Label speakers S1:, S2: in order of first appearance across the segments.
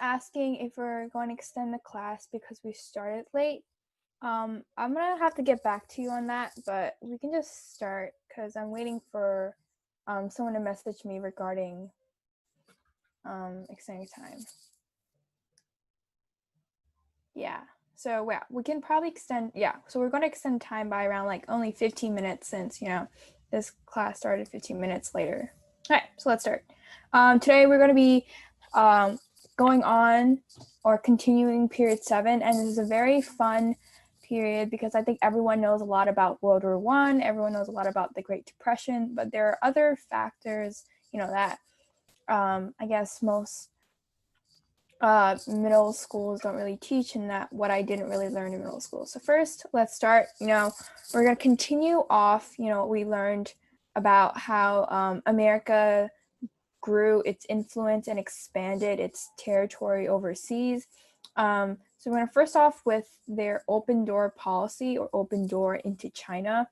S1: asking if we're going to extend the class because we started late. I'm gonna have to get back to you on that, but we can just start because I'm waiting for someone to message me regarding extending time. Yeah, so yeah, we can probably extend, so we're going to extend time by around like only 15 minutes since, this class started 15 minutes later. All right, so let's start. Today we're going to be going on or continuing period 7, and this is a very fun period because I think everyone knows a lot about World War I, everyone knows a lot about the Great Depression, but there are other factors, that I guess most middle schools don't really teach, and that what I didn't really learn in middle school. So first, let's start, we're going to continue off, what we learned about how America grew its influence and expanded its territory overseas. So we're going to first off with their open door policy or open door into China.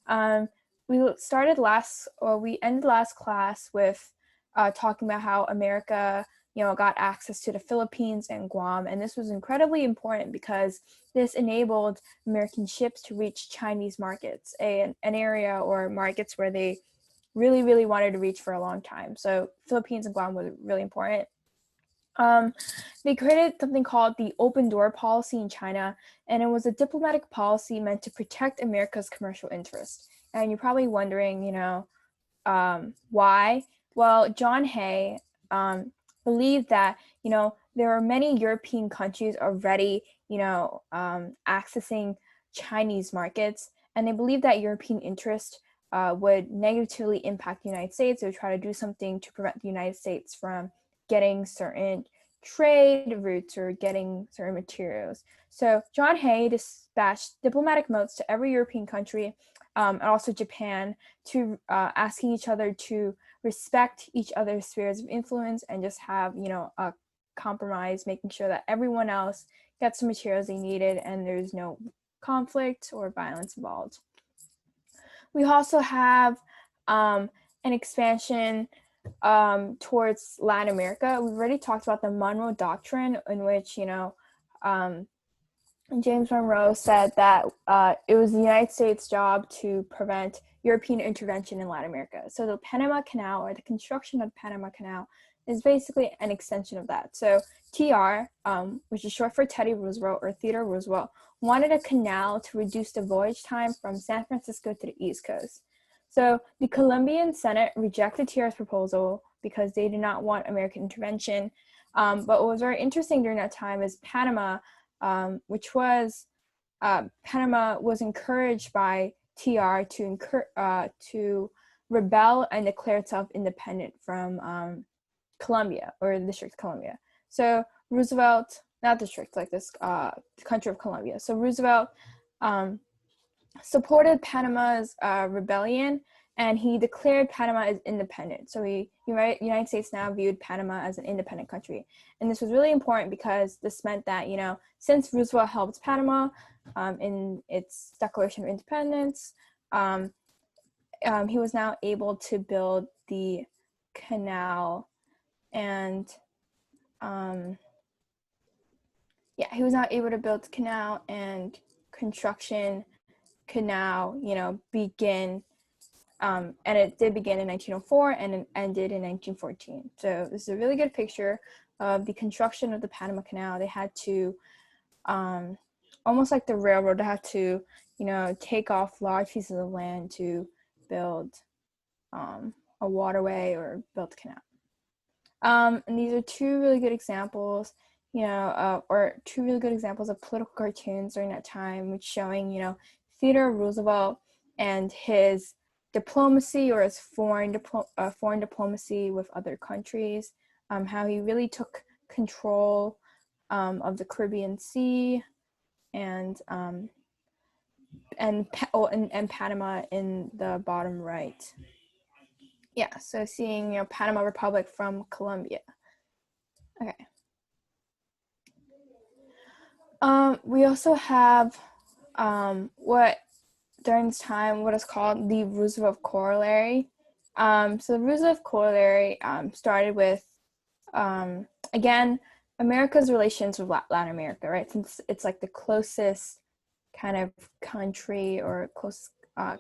S1: We ended last class with talking about how America, got access to the Philippines and Guam, and this was incredibly important because this enabled American ships to reach Chinese markets, an area or markets where they really, really wanted to reach for a long time. So Philippines and Guam were really important. They created something called the open door policy in China, and it was a diplomatic policy meant to protect America's commercial interest. And you're probably wondering, why? Well, John Hay believed that, there are many European countries already, accessing Chinese markets, and they believed that European interest would negatively impact the United States. They would try to do something to prevent the United States from getting certain trade routes or getting certain materials. So John Hay dispatched diplomatic notes to every European country and also Japan to asking each other to respect each other's spheres of influence and just have, a compromise, making sure that everyone else gets the materials they needed and there's no conflict or violence involved. We also have an expansion towards Latin America. We've already talked about the Monroe Doctrine, in which, James Monroe said that it was the United States' job to prevent European intervention in Latin America. So the Panama Canal, or the construction of the Panama Canal, is basically an extension of that. So TR, which is short for Teddy Roosevelt or Theodore Roosevelt, wanted a canal to reduce the voyage time from San Francisco to the East Coast. So the Colombian Senate rejected TR's proposal because they did not want American intervention. But what was very interesting during that time is Panama, Panama was encouraged by TR to rebel and declare itself independent from Colombia, or the District of Columbia. So Roosevelt, not district, like this, the country of Colombia. So Roosevelt supported Panama's rebellion, and he declared Panama as independent. So the United States now viewed Panama as an independent country. And this was really important because this meant that, since Roosevelt helped Panama in its Declaration of Independence, he was now able to build the canal and he was not able to build the canal, and construction could now, begin. And it did begin in 1904 and it ended in 1914. So this is a really good picture of the construction of the Panama Canal. They had to, almost like the railroad, they had to, take off large pieces of land to build a waterway or build a canal. And these are two really good examples, or two really good examples of political cartoons during that time, which showing, Theodore Roosevelt and his diplomacy, or his foreign diplomacy with other countries, how he really took control of the Caribbean Sea and Panama in the bottom right. Yeah, so seeing, Panama Republic from Colombia. Okay. We also have during this time what is called the Roosevelt Corollary. So the Roosevelt Corollary started with, again, America's relations with Latin America, right? Since it's like the closest kind of country or close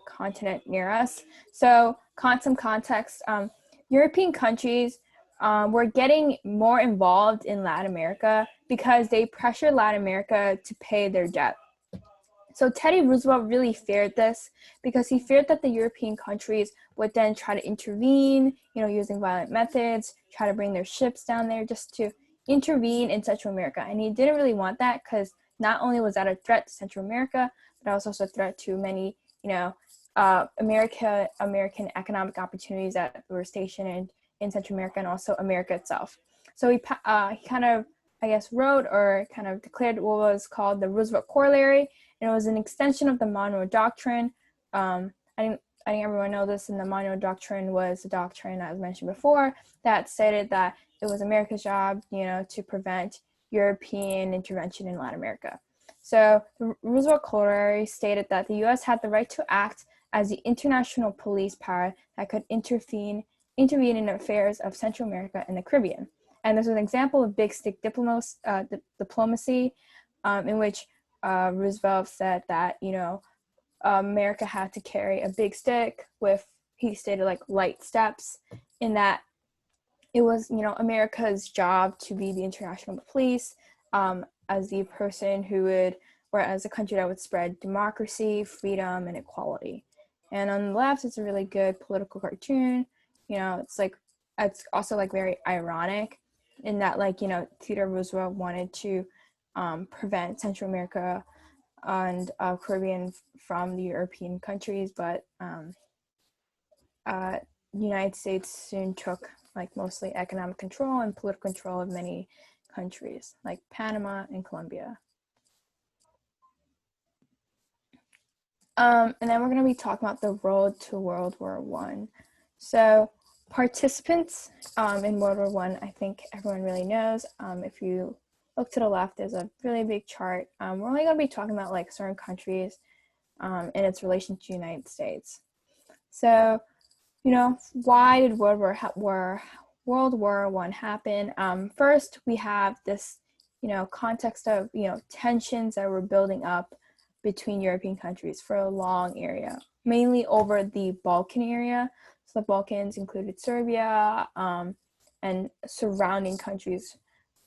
S1: continent near us. So, some context, European countries were getting more involved in Latin America because they pressured Latin America to pay their debt. So Teddy Roosevelt really feared this because he feared that the European countries would then try to intervene, using violent methods, try to bring their ships down there just to intervene in Central America. And he didn't really want that because not only was that a threat to Central America, but it was also a threat to many, American economic opportunities that were stationed in Central America and also America itself. So he kind of, wrote or kind of declared what was called the Roosevelt Corollary. And it was an extension of the Monroe Doctrine. I think everyone knows this, and the Monroe Doctrine was a doctrine, as mentioned before, that stated that it was America's job, to prevent European intervention in Latin America. So the Roosevelt Corollary stated that the U.S. had the right to act as the international police power that could intervene in affairs of Central America and the Caribbean. And this is an example of big stick diplomacy, in which Roosevelt said that, America had to carry a big stick with, he stated, like light steps, in that it was, America's job to be the international police, as the person who would, or as a country that would spread democracy, freedom, and equality. And on the left, it's a really good political cartoon. It's also like very ironic in that, like, Theodore Roosevelt wanted to prevent Central America and Caribbean from the European countries, but the United States soon took like mostly economic control and political control of many countries like Panama and Colombia. And then we're going to be talking about the road to World War I. So participants in World War I think everyone really knows. If you look to the left, there's a really big chart. We're only going to be talking about like certain countries and its relation to the United States. So, why did World War I happen? First, we have this, context of, tensions that were building up between European countries for a long area, mainly over the Balkan area. So the Balkans included Serbia and surrounding countries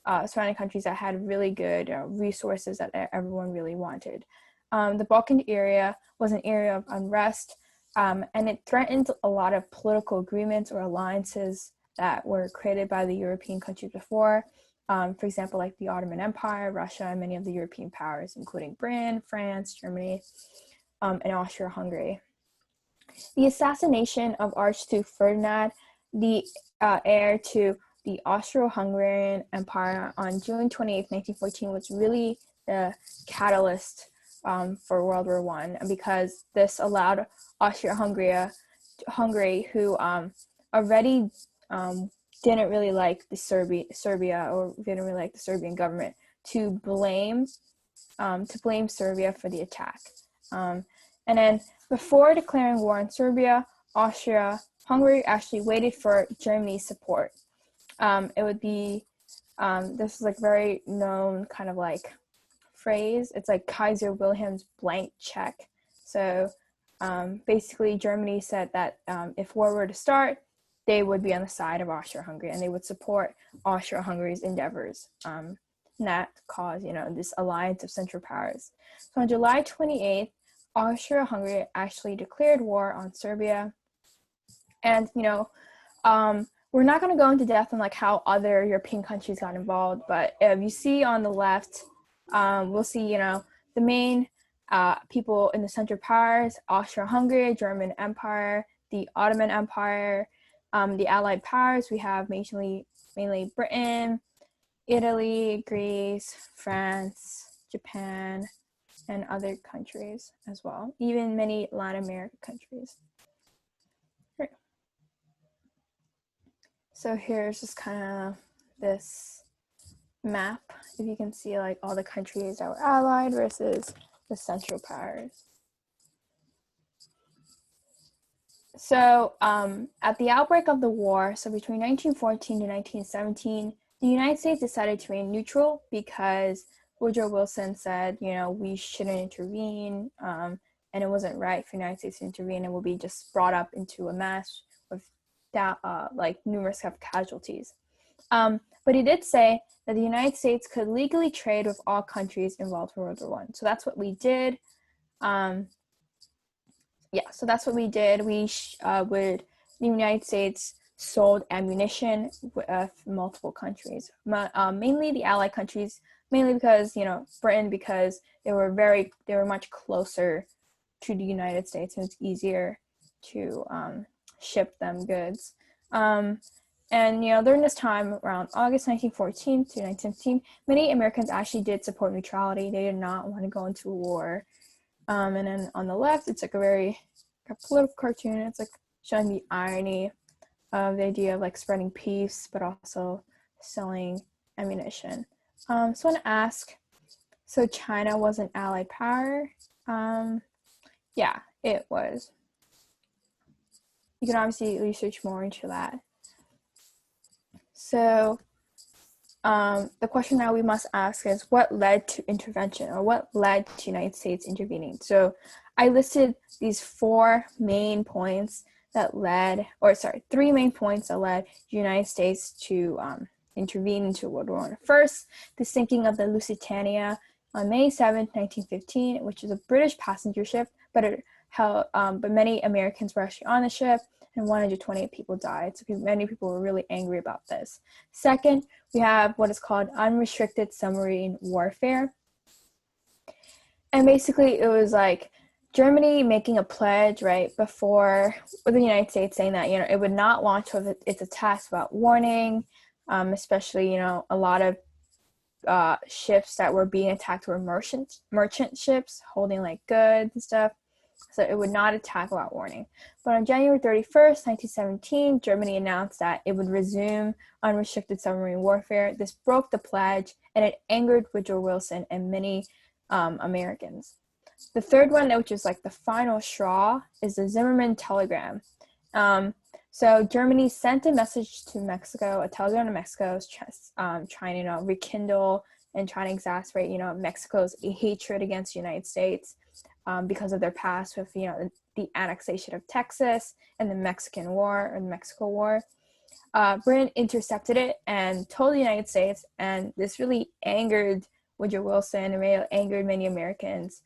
S1: that had really good resources that everyone really wanted. The Balkan area was an area of unrest, and it threatened a lot of political agreements or alliances that were created by the European countries before. For example, like the Ottoman Empire, Russia, and many of the European powers, including Britain, France, Germany, and Austria-Hungary. The assassination of Archduke Ferdinand, the heir to the Austro-Hungarian Empire, on June 28, 1914, was really the catalyst for World War I, because this allowed Austria-Hungary, who already didn't really like the Serbia or didn't really like the Serbian government, to blame Serbia for the attack. And then before declaring war on Serbia, Austria-Hungary actually waited for Germany's support. It would be, this is like very known kind of like phrase. It's like Kaiser Wilhelm's blank check. So basically Germany said that if war were to start, they would be on the side of Austria-Hungary and they would support Austria-Hungary's endeavors. And that caused, this alliance of Central Powers. So on July 28th, Austria-Hungary actually declared war on Serbia. And, we're not going to go into depth on like how other European countries got involved, but if you see on the left, we'll see, the main people in the Central Powers: Austria-Hungary, German Empire, the Ottoman Empire, the Allied powers. We have mainly Britain, Italy, Greece, France, Japan, and other countries as well, even many Latin American countries. Right. So here's just kind of this map, if you can see like all the countries that were allied versus the Central Powers. So at the outbreak of the war, so between 1914 to 1917, The United States decided to remain neutral because Woodrow Wilson said, we shouldn't intervene, and it wasn't right for the United States to intervene, and will be just brought up into a mess with like numerous casualties. But he did say that the United States could legally trade with all countries involved in World War I. So that's what we did. So that's what we did. The United States sold ammunition with multiple countries, mainly the Allied countries, mainly because, Britain, because they were much closer to the United States, and it's easier to ship them goods. And, during this time, around August 1914 to 1917, many Americans actually did support neutrality. They did not want to go into a war. And then on the left, it's like a political cartoon. It's like showing the irony of the idea of like spreading peace, but also selling ammunition. So I want to ask, so China was an Allied power? Yeah, it was. You can obviously research more into that. So the question now we must ask is, what led to intervention, or what led to the United States intervening? So I listed these three main points that led the United States to intervene into World War I. First, the sinking of the Lusitania on May 7th, 1915, which is a British passenger ship, but many Americans were actually on the ship, and 128 people died. So many people were really angry about this. Second, we have what is called unrestricted submarine warfare. And basically it was like Germany making a pledge right before with the United States, saying that, it would not launch its attacks without warning, especially, a lot of ships that were being attacked were merchant ships holding like goods and stuff. So it would not attack without warning. But on January 31st, 1917, Germany announced that it would resume unrestricted submarine warfare. This broke the pledge, and it angered Woodrow Wilson and many Americans. The third one, which is like the final straw, is the Zimmermann telegram. So Germany sent a message to Mexico, a telegram to Mexico, trying to rekindle and trying to exacerbate, Mexico's hatred against the United States. Because of their past with, the annexation of Texas and the Mexican War, or the Mexico War. Britain intercepted it and told the United States, and this really angered Woodrow Wilson and angered many Americans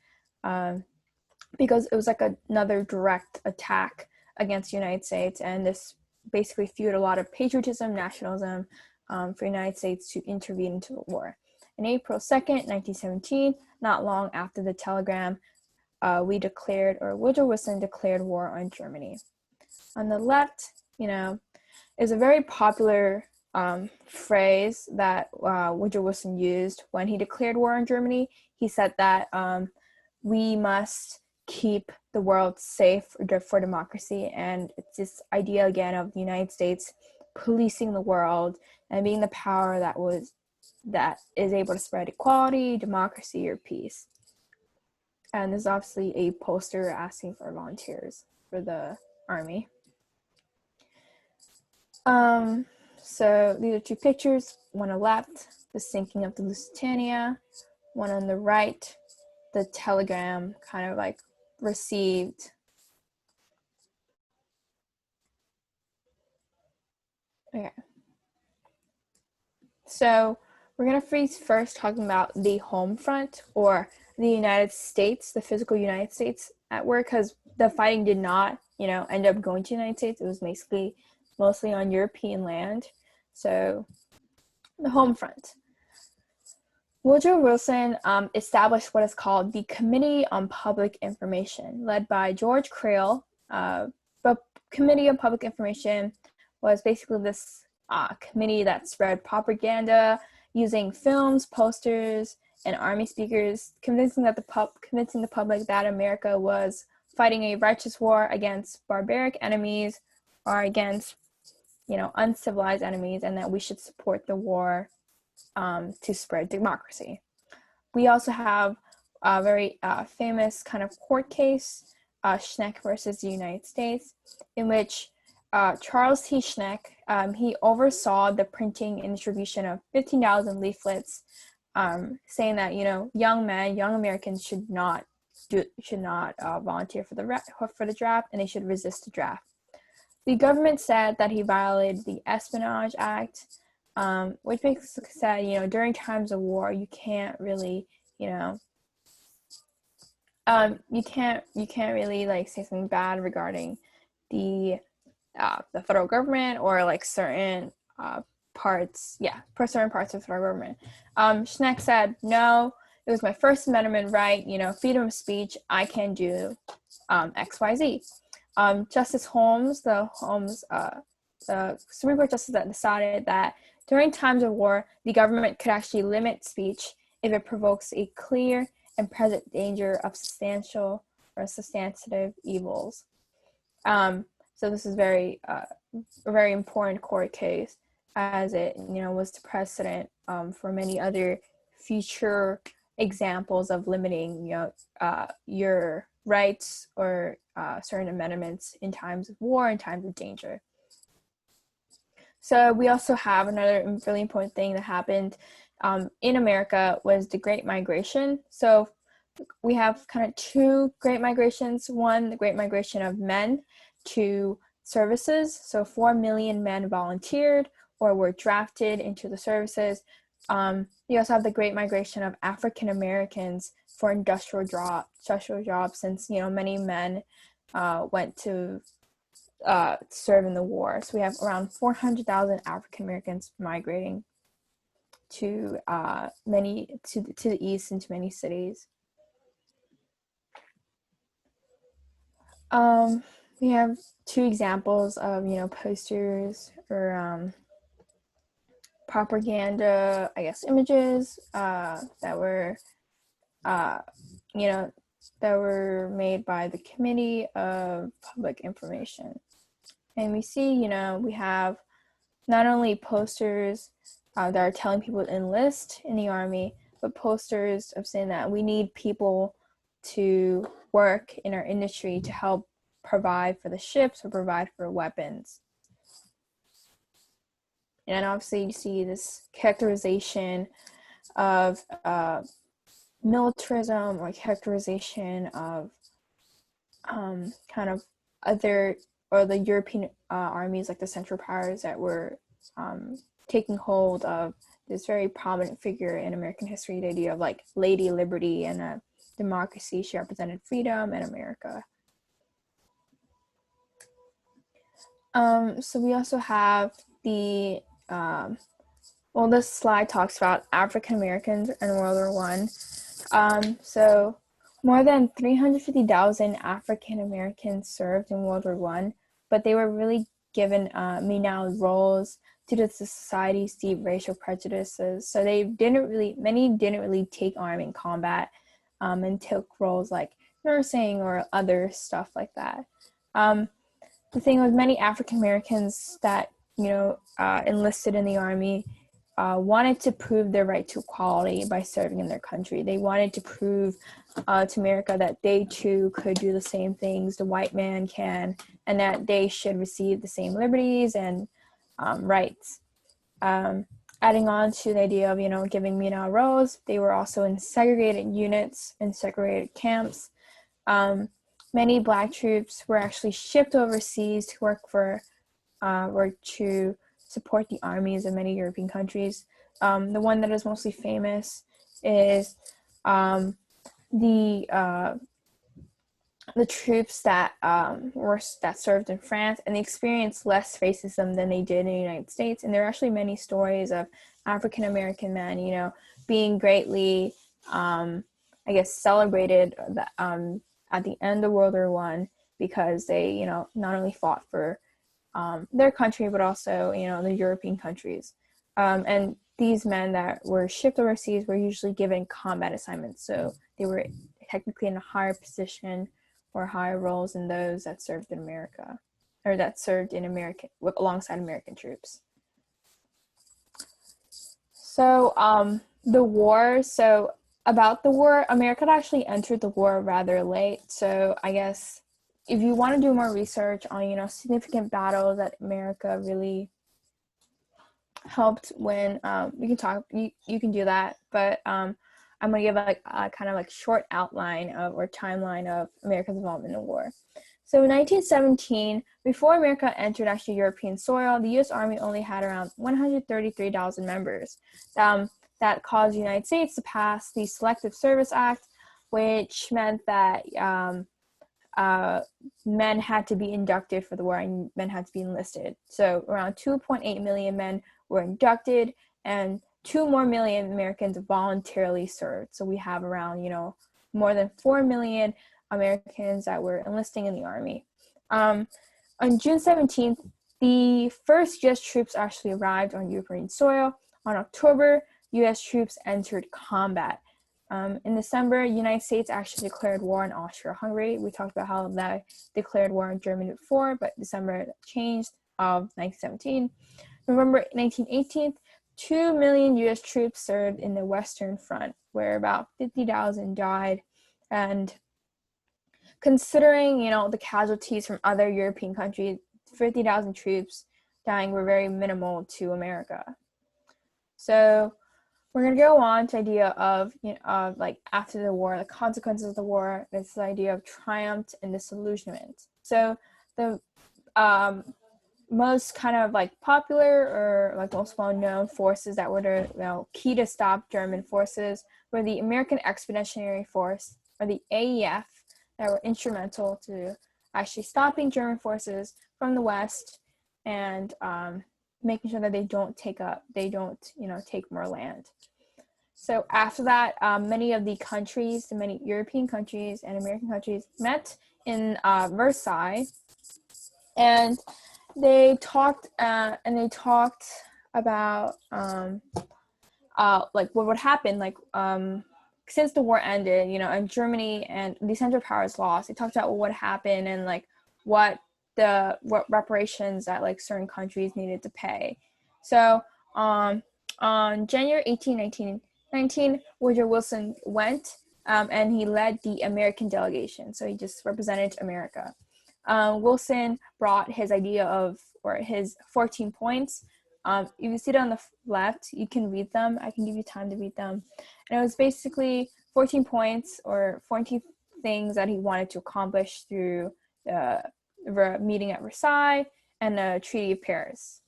S1: because it was like another direct attack against the United States, and this basically fueled a lot of patriotism, nationalism for the United States to intervene into the war. On April 2nd, 1917, not long after the telegram, Woodrow Wilson declared war on Germany. On the left, is a very popular phrase that Woodrow Wilson used when he declared war on Germany. He said that we must keep the world safe for democracy, and it's this idea again of the United States policing the world and being the power that is able to spread equality, democracy, or peace. And there's obviously a poster asking for volunteers for the army. So these are two pictures. One on the left, the sinking of the Lusitania. One on the right, the telegram kind of like received. Okay. So we're going to first talking about the home front, or the United States, the physical United States at war, because the fighting did not, end up going to the United States. It was basically mostly on European land. So the home front. Woodrow Wilson established what is called the Committee on Public Information, led by George Creel. The Committee on Public Information was basically this committee that spread propaganda using films, posters, and army speakers, convincing the public that America was fighting a righteous war against barbaric enemies, or against, uncivilized enemies, and that we should support the war to spread democracy. We also have a very famous kind of court case, Schneck versus the United States, in which Charles T. Schneck, he oversaw the printing and distribution of 15,000 leaflets, saying that, you know, young Americans should not volunteer for the draft, and they should resist the draft. The government said that he violated the Espionage Act, which basically said, you know, during times of war, you can't really, you know, you can't really like say something bad regarding the federal government or like certain parts of the federal government. Schneck said, no, it was my First Amendment right, you know, freedom of speech, I can do XYZ. Justice Holmes, the Supreme Court justice that decided that during times of war, the government could actually limit speech if it provokes a clear and present danger of substantial or substantive evils. So this is a very important court case, as it, you know, was the precedent for many other future examples of limiting, you know, your rights or certain amendments in times of war and times of danger. So we also have another really important thing that happened in America was the Great Migration. So we have kind of two Great Migrations. One, the Great Migration of men to services. So 4 million men volunteered or were drafted into the services. You also have the Great Migration of African Americans for industrial jobs, since, you know, many men went to serve in the war. So we have around 400,000 African Americans migrating to the east into many cities. We have two examples of, you know, posters or propaganda, I guess, images that were, you know, that were made by the Committee of Public Information. And we see, you know, we have not only posters that are telling people to enlist in the Army, but posters of saying that we need people to work in our industry to help provide for the ships or provide for weapons. And obviously you see this characterization of militarism or characterization of kind of other, or the European armies, like the Central Powers, that were taking hold of this very prominent figure in American history, the idea of like Lady Liberty and democracy. She represented freedom in America. So we also have the, well, this slide talks about African Americans in World War I. So more than 350,000 African Americans served in World War I, but they were really given menial roles due to society's deep racial prejudices. So many didn't really take arm in combat and took roles like nursing or other stuff like that. The thing was, many African Americans that, you know, enlisted in the Army wanted to prove their right to equality by serving in their country. They wanted to prove to America that they too could do the same things the white man can, and that they should receive the same liberties and rights. Adding on to the idea of, you know, giving menial roles, they were also in segregated units and segregated camps. Many Black troops were actually shipped overseas to work to support the armies of many European countries. The one that is mostly famous is the troops that served in France, and they experienced less racism than they did in the United States. And there are actually many stories of African American men, you know, being greatly, celebrated at the end of World War I, because they, you know, not only fought for their country, but also, you know, the European countries. And these men that were shipped overseas were usually given combat assignments, so they were technically in a higher position or higher roles than those that served in America, or that served in alongside American troops. So the war, about the war, America actually entered the war rather late. So I guess if you want to do more research on, you know, significant battles that America really helped win, we can talk, you can do that, but I'm gonna give like a kind of like short outline of or timeline of America's involvement in war. So in 1917, before America entered actually European soil, the U.S. Army only had around 133,000 members. That caused the United States to pass the Selective Service Act, which meant that men had to be inducted for the war and men had to be enlisted. So around 2.8 million men were inducted and 2 more million Americans voluntarily served. So we have around, you know, more than 4 million Americans that were enlisting in the Army. On June 17th, the first U.S. troops actually arrived on European soil. On October, U.S. troops entered combat. In December, the United States actually declared war on Austria-Hungary. We talked about how they declared war on Germany before, but December changed of 1917. November 1918, 2 million U.S. troops served in the Western Front, where about 50,000 died. And considering, you know, the casualties from other European countries, 50,000 troops dying were very minimal to America. So we're going to go on to the idea of, you know, like after the war, the consequences of the war. It's the idea of triumph and disillusionment. So the most kind of like popular or like most well-known forces that were the, you know, key to stop German forces were the American Expeditionary Force, or the AEF, that were instrumental to actually stopping German forces from the West and making sure that they don't, you know, take more land. So after that, many of the countries, many European countries and American countries met in Versailles, and they talked about like what would happen, like since the war ended, you know, and Germany and the Central Powers lost. They talked about what would happen and like what reparations that like certain countries needed to pay. So on January 18, 1919, Woodrow Wilson went and he led the American delegation. So he just represented America. Wilson brought his idea of, or his 14 points. If you see it on the left, you can read them. I can give you time to read them. And it was basically 14 points or 14 things that he wanted to accomplish through the meeting at Versailles and the Treaty of Paris.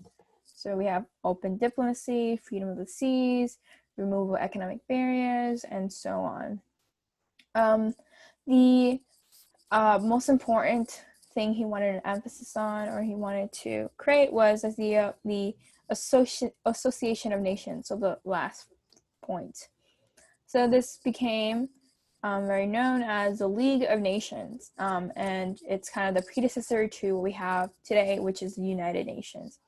S1: So we have open diplomacy, freedom of the seas, removal of economic barriers, and so on. The most important thing he wanted an emphasis on, or he wanted to create, was the Association of Nations, so the last point. So this became very known as the League of Nations, and it's kind of the predecessor to what we have today, which is the United Nations.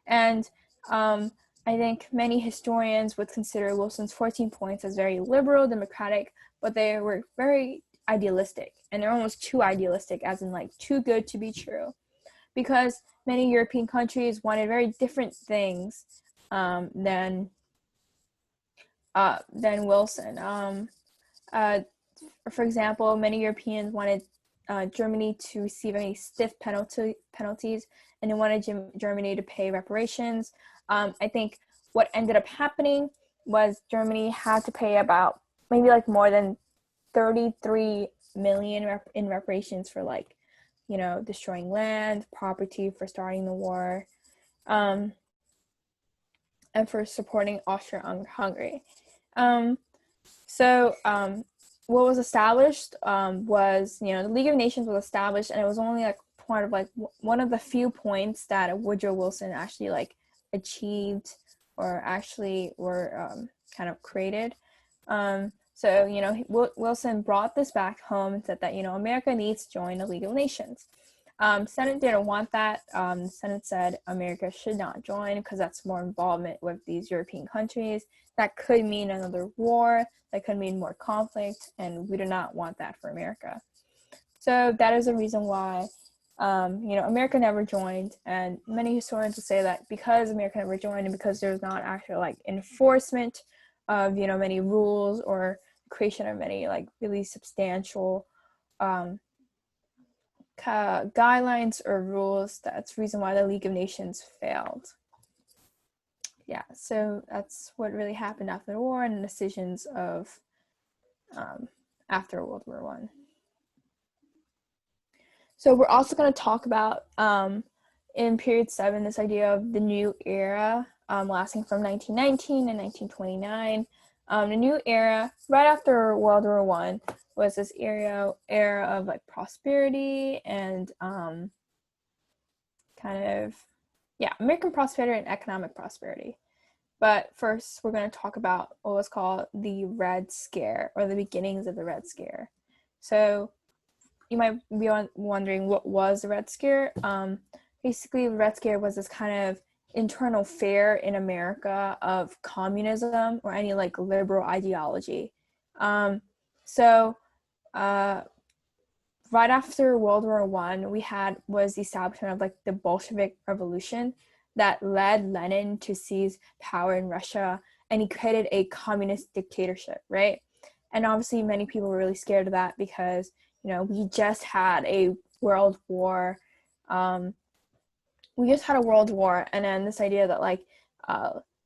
S1: And I think many historians would consider Wilson's 14 points as very liberal, democratic, but they were very idealistic, and they're almost too idealistic, as in like too good to be true, because many European countries wanted very different things than Wilson. For example, many Europeans wanted Germany to receive any stiff penalties, and they wanted Germany to pay reparations. I think what ended up happening was Germany had to pay about maybe like more than 33 million in reparations for, like, you know, destroying land, property, for starting the war, and for supporting Austria-Hungary. What was established was, you know, the League of Nations was established, and it was only like part of like one of the few points that Woodrow Wilson actually like achieved, or actually were kind of created. So, you know, Wilson brought this back home and said that, you know, America needs to join the League of Nations. Senate didn't want that. The Senate said America should not join because that's more involvement with these European countries. That could mean another war. That could mean more conflict, and we do not want that for America. So that is the reason why, you know, America never joined. And many historians will say that because America never joined, and because there's not actually like enforcement of, you know, many rules or creation of many like really substantial kind guidelines or rules. That's the reason why the League of Nations failed. Yeah, so that's what really happened after the war and the decisions of after World War I. So we're also going to talk about in period 7 this idea of the new era lasting from 1919 and 1929. The new era right after World War I was this era of like prosperity and American prosperity and economic prosperity. But first, we're going to talk about what was called the Red Scare, or the beginnings of the Red Scare. So you might be wondering, what was the Red Scare? Basically, the Red Scare was this kind of internal fear in America of communism or any like liberal ideology. Right after World War I, was the establishment of like the Bolshevik Revolution that led Lenin to seize power in Russia, and he created a communist dictatorship, right? And obviously many people were really scared of that because, we just had a world war. And then this idea that like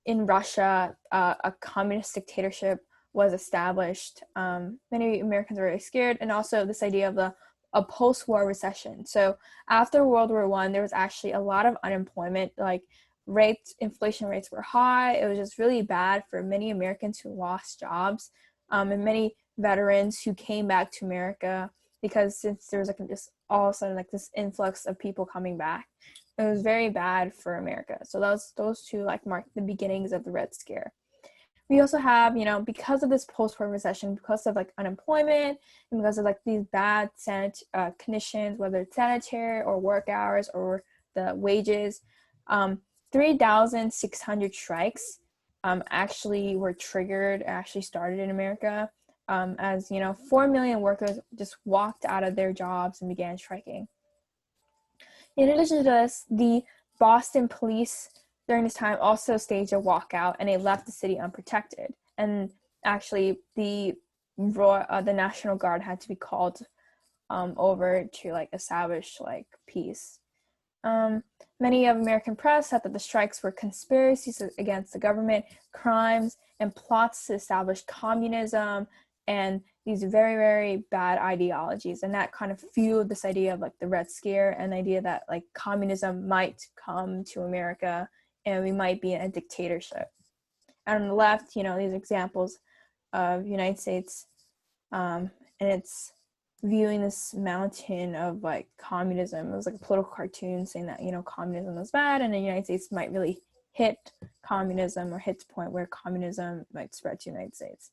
S1: in Russia, a communist dictatorship was established. Many Americans were really scared, and also this idea of a post-war recession. So after World War I, there was actually a lot of unemployment, like inflation rates were high. It was just really bad for many Americans who lost jobs, and many veterans who came back to America, because since there was like just all of a sudden like this influx of people coming back, it was very bad for America. So those two like marked the beginnings of the Red Scare. We also have, because of this post-war recession, because of like unemployment and because of like these bad conditions, whether it's sanitary or work hours or the wages, 3,600 strikes actually started in America, as 4 million workers just walked out of their jobs and began striking. In addition to this, the Boston police during this time also staged a walkout, and they left the city unprotected. And actually, the National Guard had to be called over to like establish like peace. Many of American press said that the strikes were conspiracies against the government, crimes, and plots to establish communism and these very, very bad ideologies. And that kind of fueled this idea of like the Red Scare, and the idea that like communism might come to America and we might be in a dictatorship. And on the left, these examples of United States, and it's viewing this mountain of like communism. It was like a political cartoon saying that, communism was bad, and the United States might really hit communism or hit the point where communism might spread to the United States.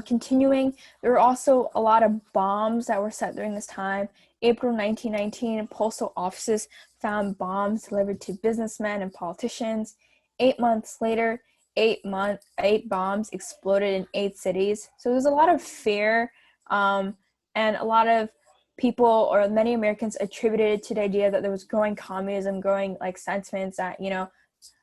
S1: Continuing, there were also a lot of bombs that were set during this time. April 1919, postal offices found bombs delivered to businessmen and politicians. 8 months later, 8 bombs exploded in 8 cities. So there's a lot of fear, and a lot of people, or many Americans, attributed to the idea that there was growing communism, growing like sentiments that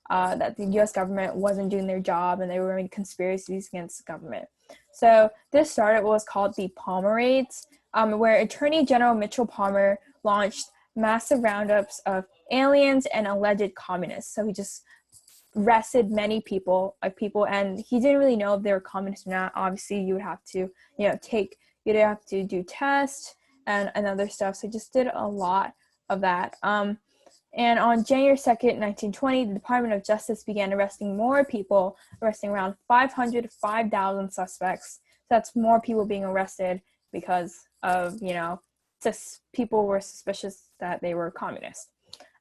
S1: that the U.S. government wasn't doing their job and they were in conspiracies against the government. So this started what was called the Palmer Raids, where Attorney General Mitchell Palmer launched massive roundups of aliens and alleged communists. So he just arrested many people, and he didn't really know if they were communists or not. Obviously, you would have to, you'd have to do tests and other stuff. So he just did a lot of that. And on January 2nd, 1920, the Department of Justice began arresting more people, arresting around 500 to 5,000 suspects. So that's more people being arrested because of, just people were suspicious that they were communist.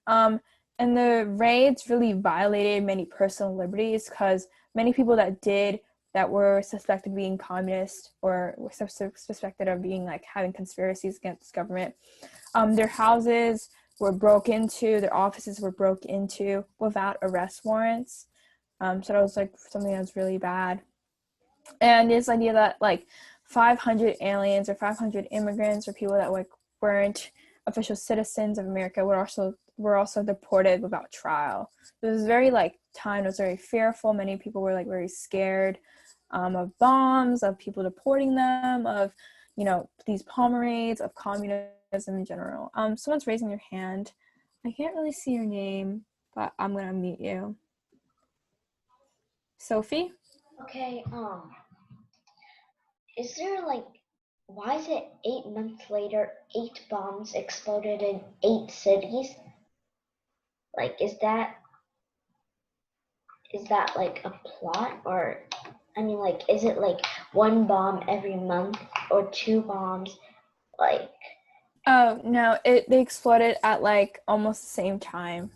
S1: And the raids really violated many personal liberties, because many people that were suspected of being communist or were suspected of being like having conspiracies against government, their houses were broke into, their offices were broke into without arrest warrants. So that was like something that was really bad. And this idea that like 500 aliens or 500 immigrants or people that like weren't official citizens of America were also deported without trial. It was very time was very fearful. Many people were very scared of bombs, of people deporting them, of you know, these pomerades of communism in general. Someone's raising their hand. I can't really see your name, but I'm gonna mute you. Sophie?
S2: Okay, is there like, why is it 8 months later, 8 bombs exploded in 8 cities? Like, is that like a plot, or, I mean, like, is it like one bomb every month or 2 bombs? Like,
S1: Oh, no, they exploded at like almost the same time.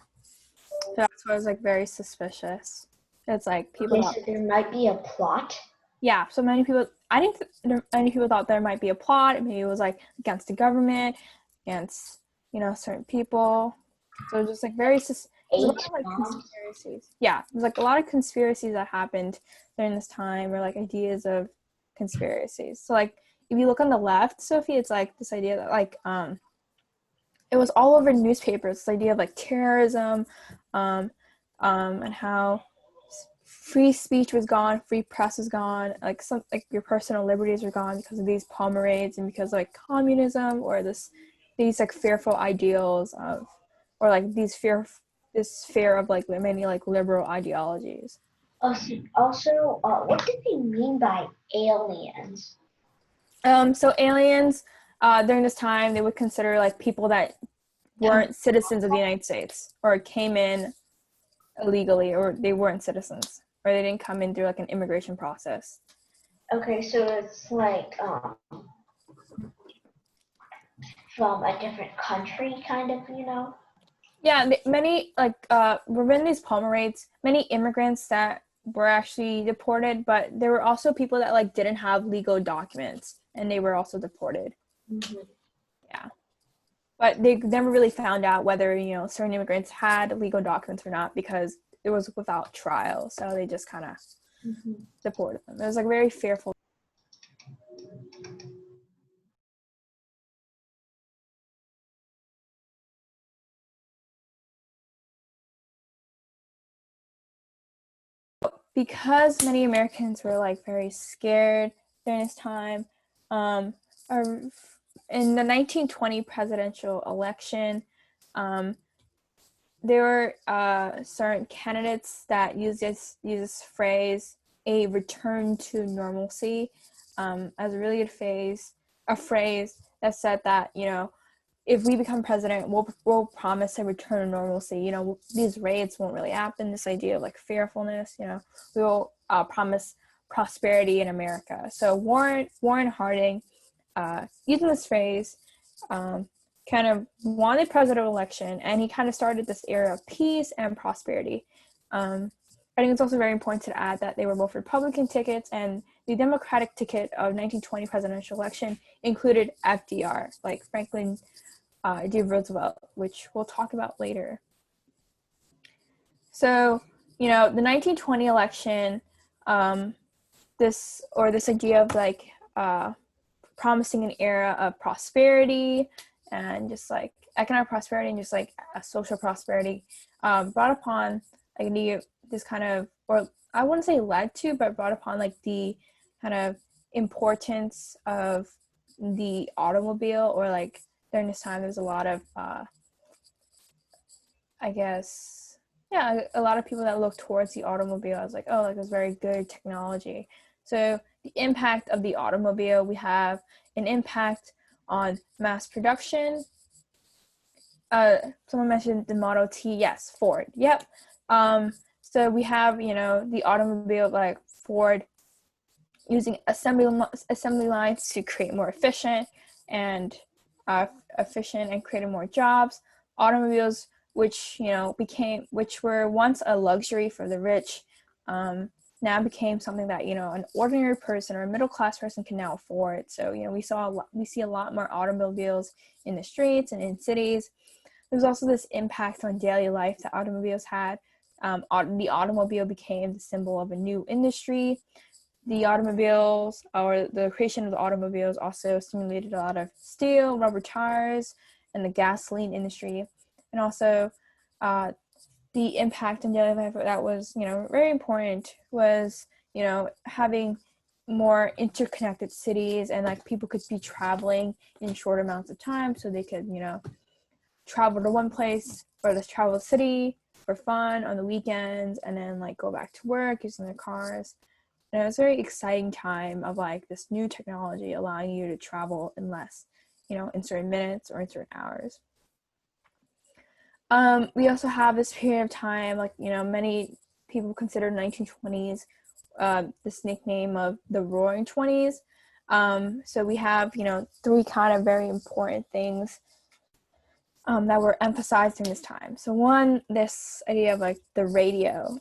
S1: So that's why I was like very suspicious. It's like people
S2: okay,
S1: thought,
S2: so there might be a plot.
S1: yeah, so many people, I think many people thought there might be a plot. Maybe it was like against the government, against, you know, certain people. So just like there's a lot
S2: Eight
S1: of like
S2: bombs?
S1: conspiracies. Yeah, there's like a lot of conspiracies that happened during this time, or like ideas of conspiracies. So like if you look on the left, Sophie, it's like this idea that like it was all over newspapers, this idea of like terrorism, and how free speech was gone, free press was gone, like some like your personal liberties were gone because of these pomerades and because of like communism or these like fearful ideals of, or like this fear of like many like liberal ideologies.
S2: Also, what did they mean by aliens?
S1: So aliens during this time they would consider like people that weren't citizens of the United States or came in illegally, or they weren't citizens, or they didn't come in through like an immigration process.
S2: Okay, so it's like from a different country, kind of, you know?
S1: Yeah, many like within these pomerades, many immigrants that were actually deported, but there were also people that like didn't have legal documents, and they were also deported.
S2: Mm-hmm.
S1: Yeah, but they never really found out whether, you know, certain immigrants had legal documents or not because it was without trial. So they just kind of deported them. It was like very fearful. Because many Americans were like very scared during this time, um, in the 1920 presidential election, um, there were certain candidates that used this phrase, "a return to normalcy," as a really good a phrase that said that, you know, if we become president, we'll promise a return to normalcy. You know, these raids won't really happen. This idea of like fearfulness, you know, we will promise prosperity in America. So Warren Harding, using this phrase, kind of won the presidential election, and he kind of started this era of peace and prosperity. I think it's also very important to add that they were both Republican tickets, and the Democratic ticket of 1920 presidential election included FDR, like Franklin D. Roosevelt, which we'll talk about later. So, you know, the 1920 election, this idea of like promising an era of prosperity and just like economic prosperity and just like a social prosperity, brought upon like this kind of, or I wouldn't say led to, but brought upon like the kind of importance of the automobile, or like during this time there's a lot of I guess, yeah, a lot of people that look towards the automobile as like, oh, like it's very good technology. So the impact of the automobile, we have an impact on mass production. Someone mentioned the Model T. Yes, Ford. Yep. So we have, you know, the automobile, like Ford using assembly lines to create more and created more jobs. Automobiles, which, you know, which were once a luxury for the rich, now became something that, you know, an ordinary person or a middle class person can now afford. So, you know, we see a lot more automobiles in the streets and in cities. There's also this impact on daily life that automobiles had. The automobile became the symbol of a new industry. The automobiles, or the creation of the automobiles, also stimulated a lot of steel, rubber tires, and the gasoline industry. And also the impact on daily life that was, you know, very important was, you know, having more interconnected cities, and like people could be traveling in short amounts of time, so they could, you know, travel to one place or just travel the city for fun on the weekends and then like go back to work using their cars. And it was a very exciting time of like this new technology allowing you to travel in less, you know, in certain minutes or in certain hours. We also have this period of time, like, you know, many people consider 1920s this nickname of the Roaring Twenties. So we have, you know, three kind of very important things that were emphasized in this time. So one, this idea of like the radio.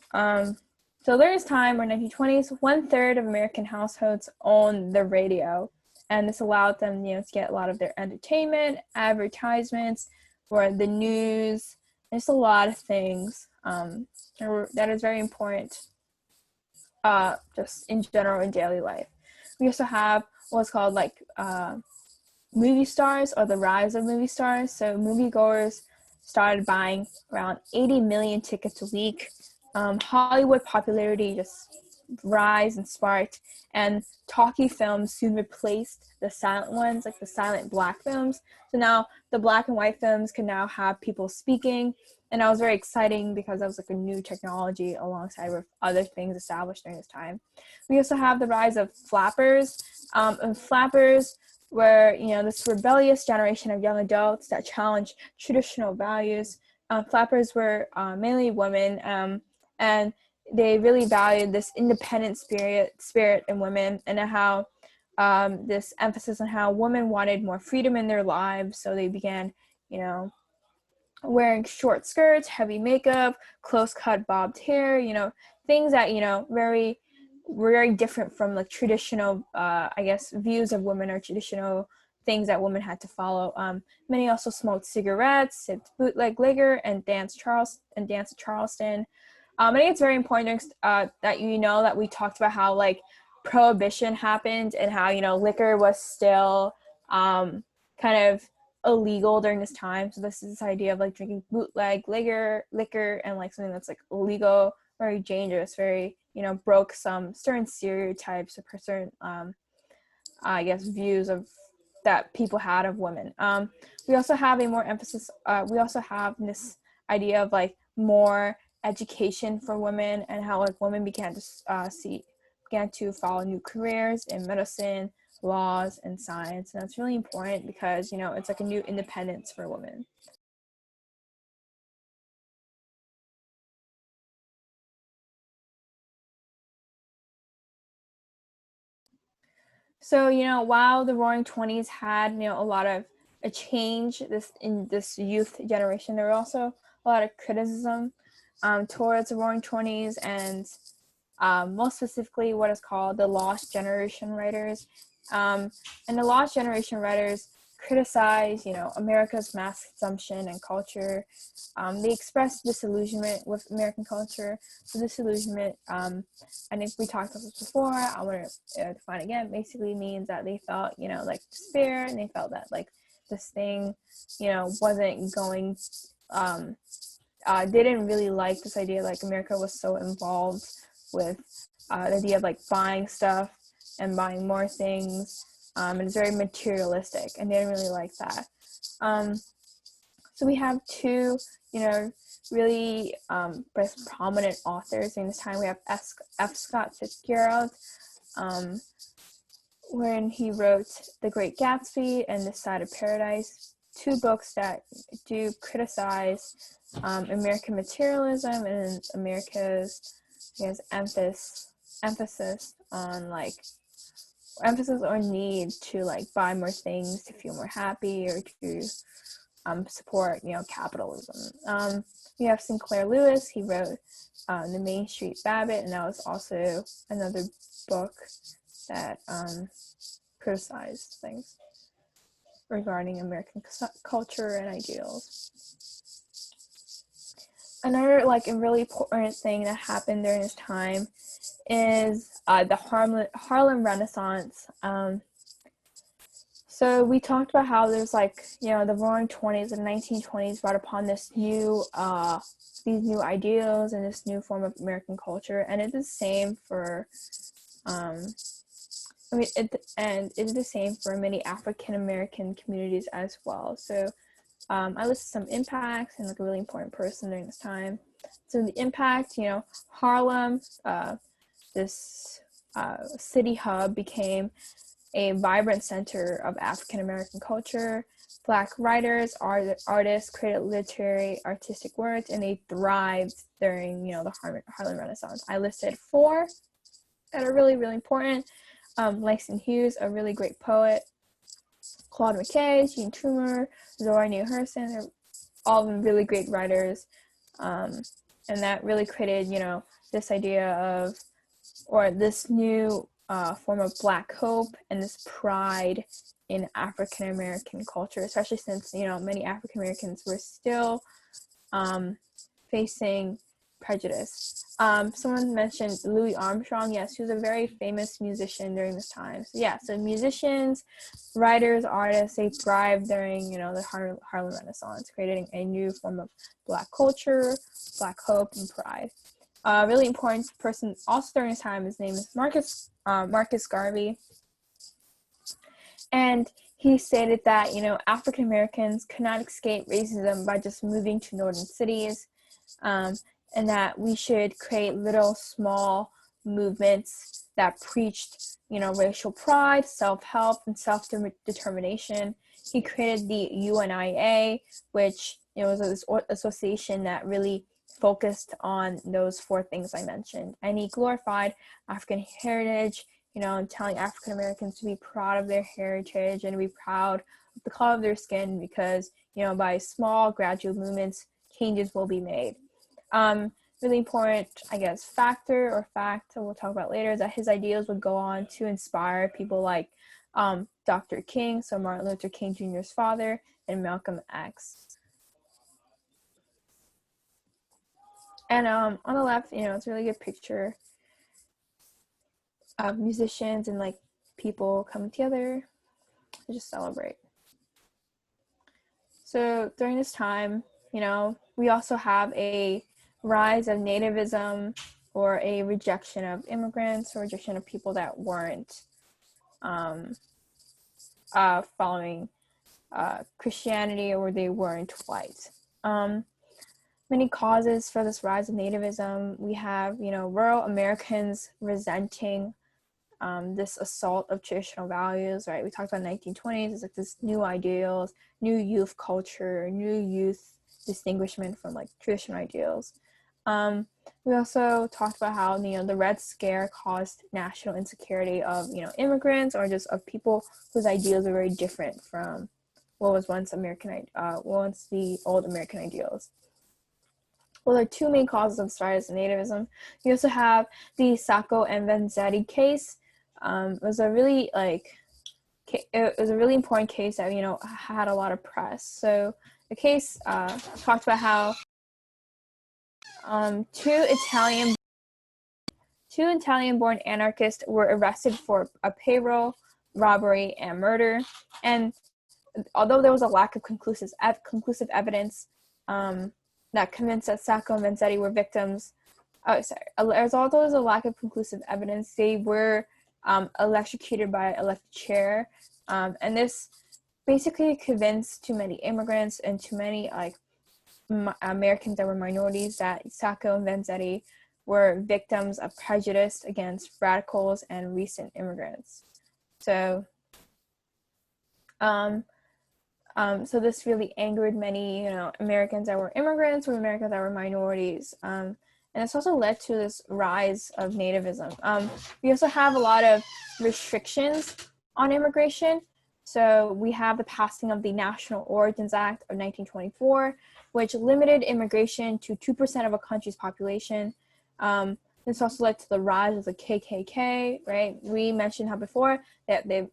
S1: So there is time where 1920s, 1/3 of American households owned the radio, and this allowed them, you know, to get a lot of their entertainment, advertisements, or the news. There's a lot of things that is very important, just in general in daily life. We also have what's called like movie stars, or the rise of movie stars. So moviegoers started buying around 80 million tickets a week. Hollywood popularity just rise and sparked, and talkie films soon replaced the silent ones, like the silent black films. So now the black and white films can now have people speaking, and that was very exciting because that was like a new technology alongside with other things established during this time. We also have the rise of flappers, and flappers were, you know, this rebellious generation of young adults that challenged traditional values. Flappers were mainly women, and they really valued this independent spirit in women, and how this emphasis on how women wanted more freedom in their lives. So they began, you know, wearing short skirts, heavy makeup, close-cut bobbed hair, you know, things that, you know, very different from like traditional, I guess, views of women, or traditional things that women had to follow. Many also smoked cigarettes, sipped bootleg liquor, and danced Charleston. I think it's very important that you know that we talked about how like prohibition happened, and how, you know, liquor was still kind of illegal during this time. So this is this idea of like drinking bootleg liquor, and like something that's like illegal, very dangerous, very, you know, broke some certain stereotypes or certain I guess views of that people had of women. We also have a more emphasis. We also have this idea of like more education for women, and how like women began to follow new careers in medicine, laws, and science. And that's really important because, you know, it's like a new independence for women. So, you know, while the Roaring Twenties had, you know, a lot of a change in this youth generation, there were also a lot of criticism towards the Roaring Twenties, and most specifically what is called the Lost Generation writers. And the Lost Generation writers criticize, you know, America's mass consumption and culture. They express disillusionment with American culture. So disillusionment, I think we talked about this before, I want to define again, basically means that they felt, you know, like despair, and they felt that like this thing, you know, wasn't going, they didn't really like this idea like America was so involved with the idea of like buying stuff and buying more things, and it's very materialistic, and they didn't really like that. So we have two, you know, really prominent authors in this time. We have F. Scott Fitzgerald, when he wrote The Great Gatsby and This Side of Paradise, two books that do criticize American materialism and America's, I guess, emphasis on need to like buy more things to feel more happy, or to support, you know, capitalism. We have Sinclair Lewis. He wrote The Main Street Babbitt, and that was also another book that criticized things regarding American culture and ideals. Another like a really important thing that happened during this time is the Harlem Renaissance. So we talked about how there's like, you know, the Roaring Twenties and 1920s brought upon this new these new ideals and this new form of American culture, and it's the same for I mean, and it's the same for many African American communities as well. So I listed some impacts and like a really important person during this time. So the impact, you know, Harlem, this city hub became a vibrant center of African American culture. Black writers, artists created literary, artistic works, and they thrived during, you know, the Harlem Renaissance. I listed 4 that are really, really important. Langston Hughes, a really great poet. Claude McKay, Jean Toomer, Zora Neale Hurston, they're all really great writers. And that really created, you know, this idea of, or this new form of Black hope and this pride in African American culture, especially since, you know, many African Americans were still facing prejudice. Someone mentioned Louis Armstrong. Yes, he was a very famous musician during this time. So yeah, so musicians, writers, artists, they thrived during, you know, the Harlem Renaissance, creating a new form of Black culture, Black hope, and pride. A really important person also during this time, his name is Marcus Garvey. And he stated that, you know, African Americans could not escape racism by just moving to northern cities, and that we should create little small movements that preached, you know, racial pride, self-help, and self-determination. He created the UNIA, which, you know, was this association that really focused on those 4 things I mentioned. And he glorified African heritage, you know, and telling African Americans to be proud of their heritage and to be proud of the color of their skin, because, you know, by small gradual movements, changes will be made. Really important, I guess, fact we'll talk about later, is that his ideas would go on to inspire people like Dr. King, so Martin Luther King Jr.'s father, and Malcolm X. And on the left, you know, it's a really good picture of musicians and like people coming together to just celebrate. So during this time, you know, we also have a rise of nativism, or a rejection of immigrants, or rejection of people that weren't following Christianity, or they weren't white. Many causes for this rise of nativism. We have, you know, rural Americans resenting this assault of traditional values, right? We talked about 1920s, it's like this new ideals, new youth culture, new youth distinguishment from like traditional ideals. We also talked about how, you know, the Red Scare caused national insecurity of, you know, immigrants, or just of people whose ideals are very different from what was once the old American ideals. Well, there are 2 main causes of the rise of nativism. You also have the Sacco and Vanzetti case. It was a really important case that, you know, had a lot of press. So the case talked about how 2 Italian-born anarchists were arrested for a payroll robbery and murder. And although there was a lack of conclusive evidence that convinced that Sacco and Vanzetti were victims, although there was a lack of conclusive evidence, they were electrocuted by an electric chair. And this basically convinced too many immigrants and too many Americans that were minorities that Sacco and Vanzetti were victims of prejudice against radicals and recent immigrants. So, so this really angered many, you know, Americans that were immigrants or Americans that were minorities. And it's also led to this rise of nativism. We also have a lot of restrictions on immigration. So we have the passing of the National Origins Act of 1924, which limited immigration to 2% of a country's population. This also led to the rise of the KKK, right? We mentioned how before, during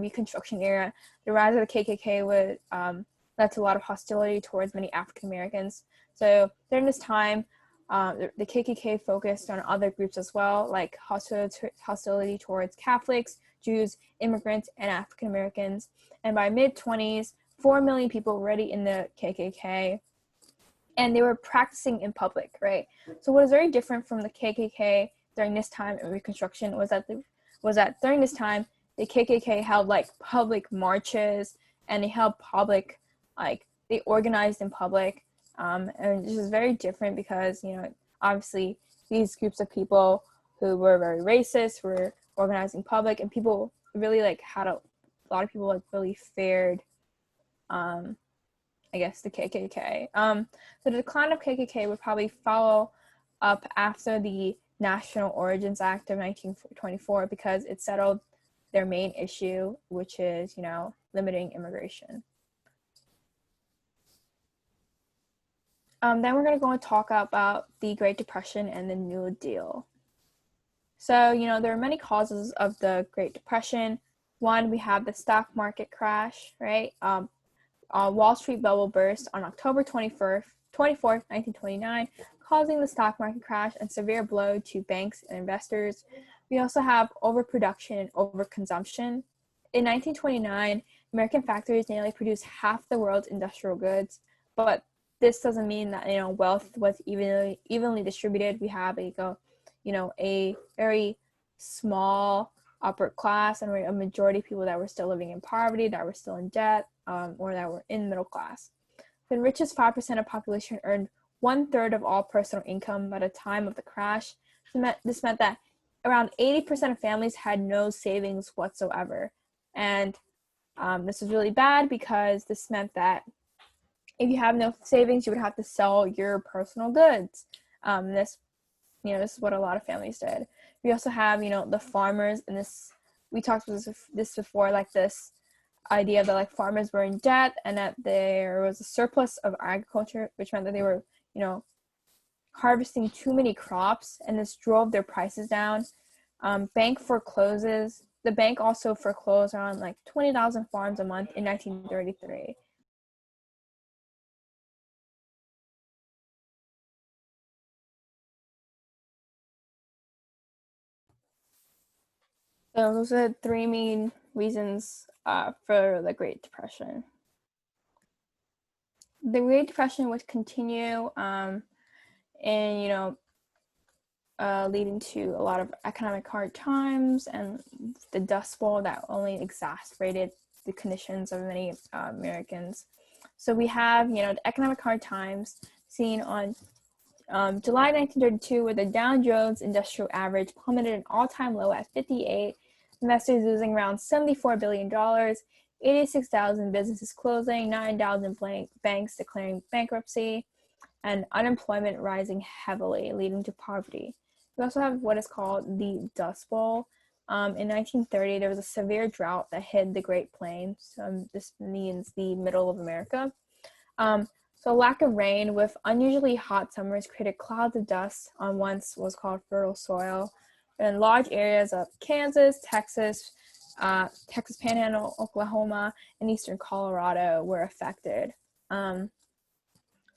S1: Reconstruction era, the rise of the KKK would led to a lot of hostility towards many African Americans. So during this time, the KKK focused on other groups as well, like hostility towards Catholics, Jews, immigrants, and African Americans. And by mid-20s, 4 million people were already in the KKK, and they were practicing in public, right? So what is very different from the KKK during this time in Reconstruction was that was that during this time, the KKK held like public marches, and they held public, like they organized in public. And this is very different because, you know, obviously these groups of people who were very racist were organizing public, and people really like had a lot of people like really feared, I guess, the KKK. The decline of KKK would probably follow up after the National Origins Act of 1924 because it settled their main issue, which is, you know, limiting immigration. Then we're going to go and talk about the Great Depression and the New Deal. So, you know, there are many causes of the Great Depression. One, we have the stock market crash, right? Wall Street bubble burst on October 24th, 1929, causing the stock market crash and severe blow to banks and investors. We also have overproduction and overconsumption. In 1929, American factories nearly produced half the world's industrial goods, but this doesn't mean that, you know, wealth was evenly distributed. We have a very small upper class and a majority of people that were still living in poverty, that were still in debt, or that were in middle class. The richest 5% of population earned 1/3 of all personal income by the time of the crash. This meant that around 80% of families had no savings whatsoever. And this was really bad because this meant that if you have no savings, you would have to sell your personal goods. This is what a lot of families did. We also have, you know, the farmers, and we talked about this before, like this idea that like farmers were in debt and that there was a surplus of agriculture, which meant that they were, you know, harvesting too many crops, and this drove their prices down. The bank also foreclosed around like 20,000 farms a month in 1933. So those are the three main reasons for the Great Depression. The Great Depression would continue, and leading to a lot of economic hard times and the Dust Bowl that only exacerbated the conditions of many Americans. So we have, you know, the economic hard times seen on July 1932, where the Dow Jones Industrial Average plummeted an all-time low at 58, investors losing around $74 billion, 86,000 businesses closing, 9,000 banks declaring bankruptcy, and unemployment rising heavily, leading to poverty. We also have what is called the Dust Bowl. In 1930, there was a severe drought that hit the Great Plains. This means the middle of America. So lack of rain with unusually hot summers created clouds of dust on once was called fertile soil. And large areas of Kansas, Texas Panhandle, Oklahoma, and eastern Colorado were affected. And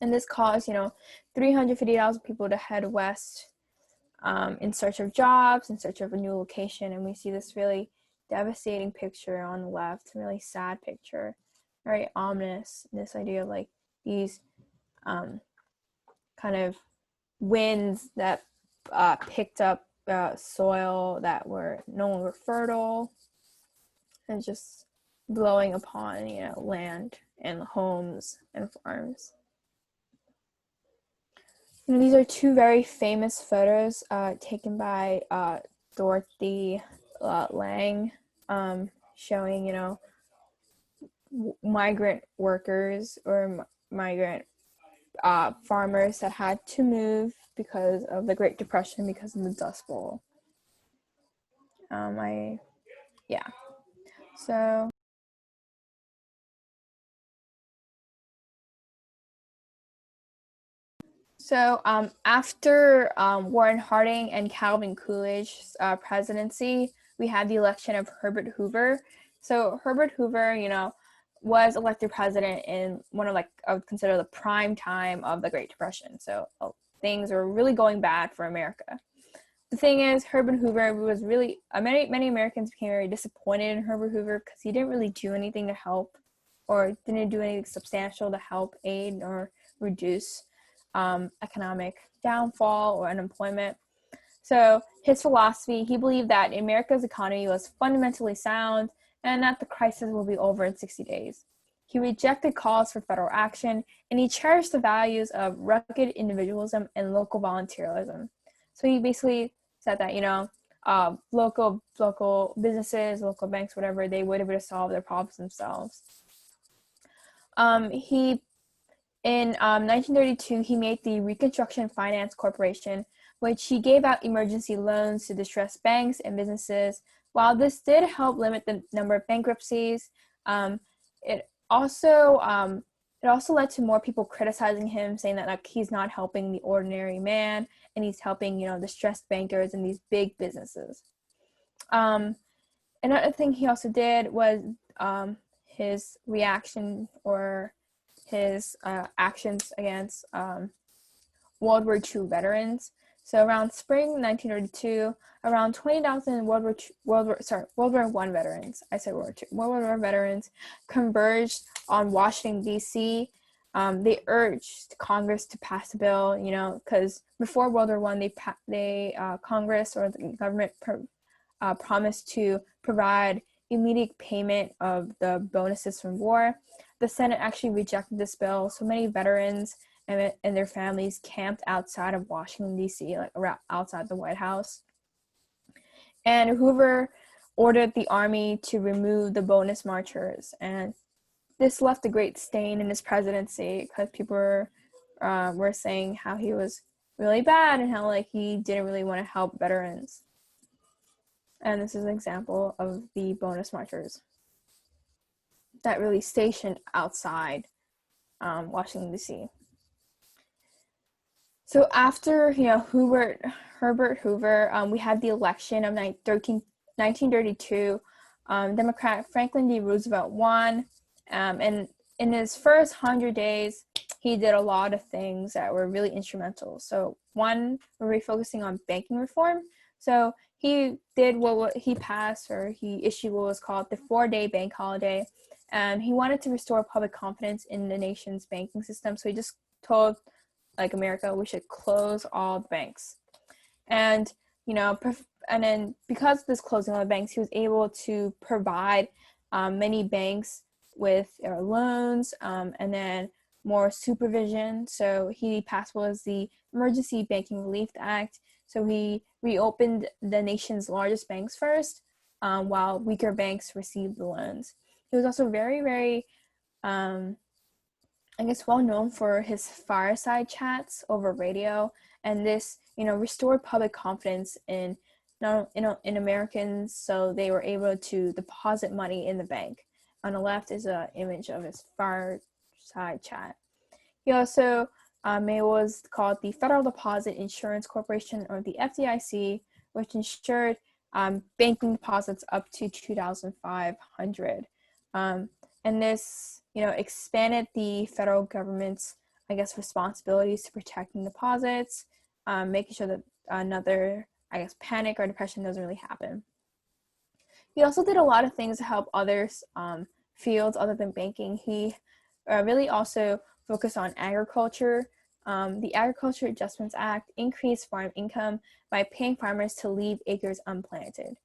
S1: this caused, 350,000 people to head west in search of jobs, in search of a new location. And we see this really devastating picture on the left, a really sad picture, very ominous. This idea of like these kind of winds that picked up soil that were no longer fertile and just blowing upon, land and homes and farms. These are two very famous photos taken by Dorothy Lang, showing, migrant workers or migrant farmers that had to move because of the Great Depression, because of the Dust Bowl. So after Warren Harding and Calvin Coolidge's presidency, we had the election of Herbert Hoover. So Herbert Hoover, was elected president in one of I would consider the prime time of the Great Depression. So things were really going bad for America. The thing is, Herbert Hoover was really, many Americans became very disappointed in Herbert Hoover because he didn't really do anything to help, or didn't do anything substantial to help aid or reduce economic downfall or unemployment. So his philosophy, he believed that America's economy was fundamentally sound and that the crisis will be over in 60 days. He rejected calls for federal action, and he cherished the values of rugged individualism and local volunteerism. So he basically said that, local businesses, local banks, whatever, they would have to solve their problems themselves. He In 1932, he made the Reconstruction Finance Corporation, which he gave out emergency loans to distressed banks and businesses. While this did help limit the number of bankruptcies, it also led to more people criticizing him, saying that like he's not helping the ordinary man, and he's helping distressed bankers and these big businesses. Another thing he also did was his reaction or his actions against World War II veterans. So around spring 1932, around 20,000 World War I veterans, World War I veterans converged on Washington, D.C. They urged Congress to pass a bill, because before World War I, Congress or the government promised to provide immediate payment of the bonuses from war. The Senate actually rejected this bill, so many veterans and their families camped outside of Washington, D.C., like outside the White House. And Hoover ordered the army to remove the bonus marchers, and this left a great stain in his presidency because people were saying how he was really bad and how he didn't really want to help veterans. And this is an example of the bonus marchers that really stationed outside Washington, D.C. So after, Herbert Hoover, we had the election of 1932. Democrat Franklin D. Roosevelt won. And in his first 100 days, he did a lot of things that were really instrumental. So one, we're really focusing on banking reform. So he did he issued what was called the 4-day bank holiday. And he wanted to restore public confidence in the nation's banking system. So he just told America, we should close all the banks. And, and then because of this closing of the banks, he was able to provide many banks with loans and then more supervision. So he passed what was the Emergency Banking Relief Act. So he reopened the nation's largest banks first, while weaker banks received the loans. He was also very, very, well known for his fireside chats over radio, and this, restored public confidence in Americans, so they were able to deposit money in the bank. On the left is an image of his fireside chat. He also made what was called the Federal Deposit Insurance Corporation, or the FDIC, which insured banking deposits up to $2,500. And this, expanded the federal government's, responsibilities to protecting deposits, making sure that another, panic or depression doesn't really happen. He also did a lot of things to help others fields other than banking. He really also focused on agriculture. The Agriculture Adjustments Act increased farm income by paying farmers to leave acres unplanted.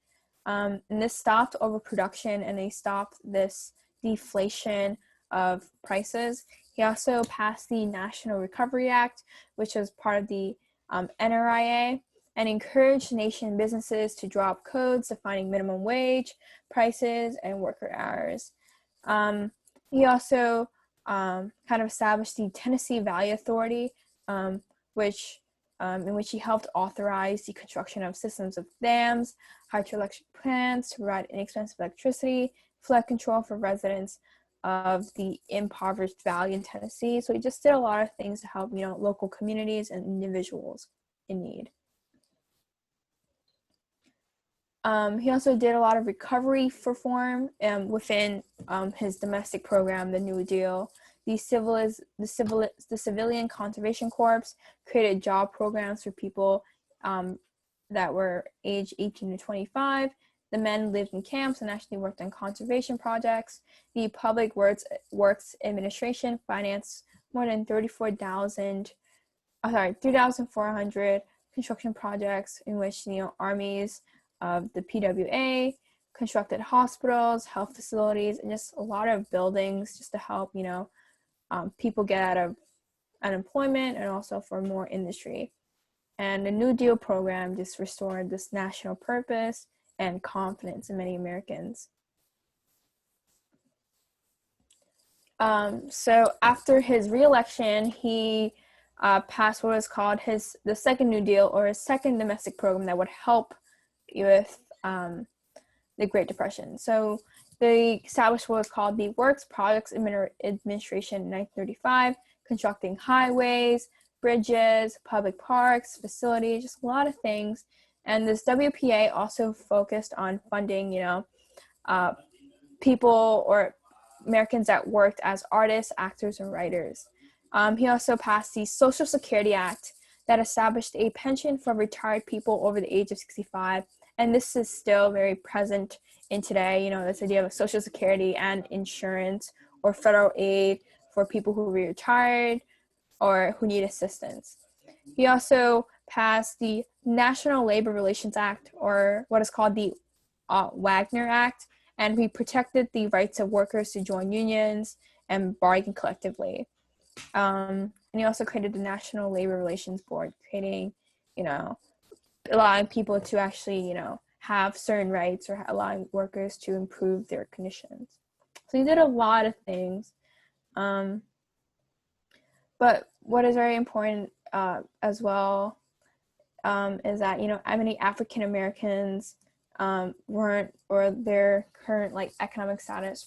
S1: And this stopped overproduction, and they stopped this deflation of prices. He also passed the National Recovery Act, which was part of the NRIA, and encouraged nation businesses to drop codes defining minimum wage, prices, and worker hours. He also kind of established the Tennessee Valley Authority, in which he helped authorize the construction of systems of dams, hydroelectric plants to provide inexpensive electricity, flood control for residents of the impoverished valley in Tennessee. So he just did a lot of things to help, local communities and individuals in need. He also did a lot of recovery reform within his domestic program, the New Deal. The Civilian Conservation Corps created job programs for people that were age 18 to 25. The men lived in camps and actually worked on conservation projects. The Public Works Administration financed more than 3,400 construction projects in which, armies of the PWA constructed hospitals, health facilities, and just a lot of buildings just to help, people get out of unemployment and also for more industry. And the New Deal program just restored this national purpose and confidence in many Americans. So after his re-election, he passed what was called the second New Deal, or his second domestic program that would help with the Great Depression. So they established what was called the Works Products Administration in 1935, constructing highways, bridges, public parks, facilities, just a lot of things. And this WPA also focused on funding, people or Americans that worked as artists, actors, and writers. He also passed the Social Security Act that established a pension for retired people over the age of 65. And this is still very present in today, this idea of Social Security and insurance or federal aid for people who are retired or who need assistance. He also passed the National Labor Relations Act, or what is called the Wagner Act, and he protected the rights of workers to join unions and bargain collectively. And he also created the National Labor Relations Board, creating, allowing people to actually, have certain rights, or allowing workers to improve their conditions. So he did a lot of things. But what is very important as well is that, many African Americans weren't, or their current economic status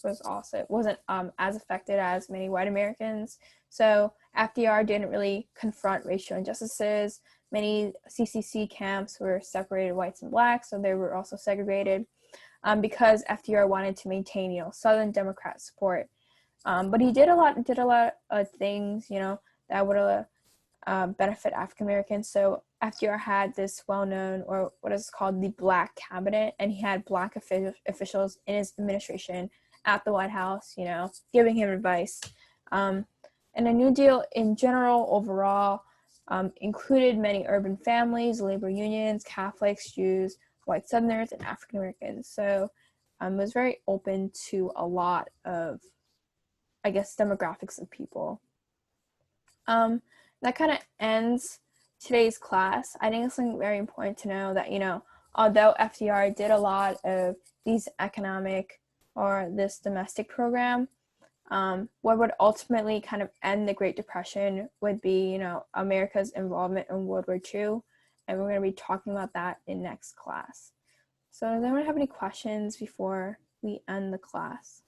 S1: wasn't as affected as many white Americans. So FDR didn't really confront racial injustices. Many CCC camps were separated whites and blacks, so they were also segregated because FDR wanted to maintain, Southern Democrat support. But he did a lot of things, that would benefit African Americans. So FDR had this well-known, or what is called the Black Cabinet, and he had Black officials in his administration at the White House, giving him advice. And the New Deal in general, overall, included many urban families, labor unions, Catholics, Jews, white Southerners, and African Americans. So it was very open to a lot of, demographics of people. That kind of ends today's class. I think it's something very important to know that, although FDR did a lot of these economic or this domestic program, what would ultimately kind of end the Great Depression would be, America's involvement in World War II. And we're going to be talking about that in next class. So does anyone have any questions before we end the class?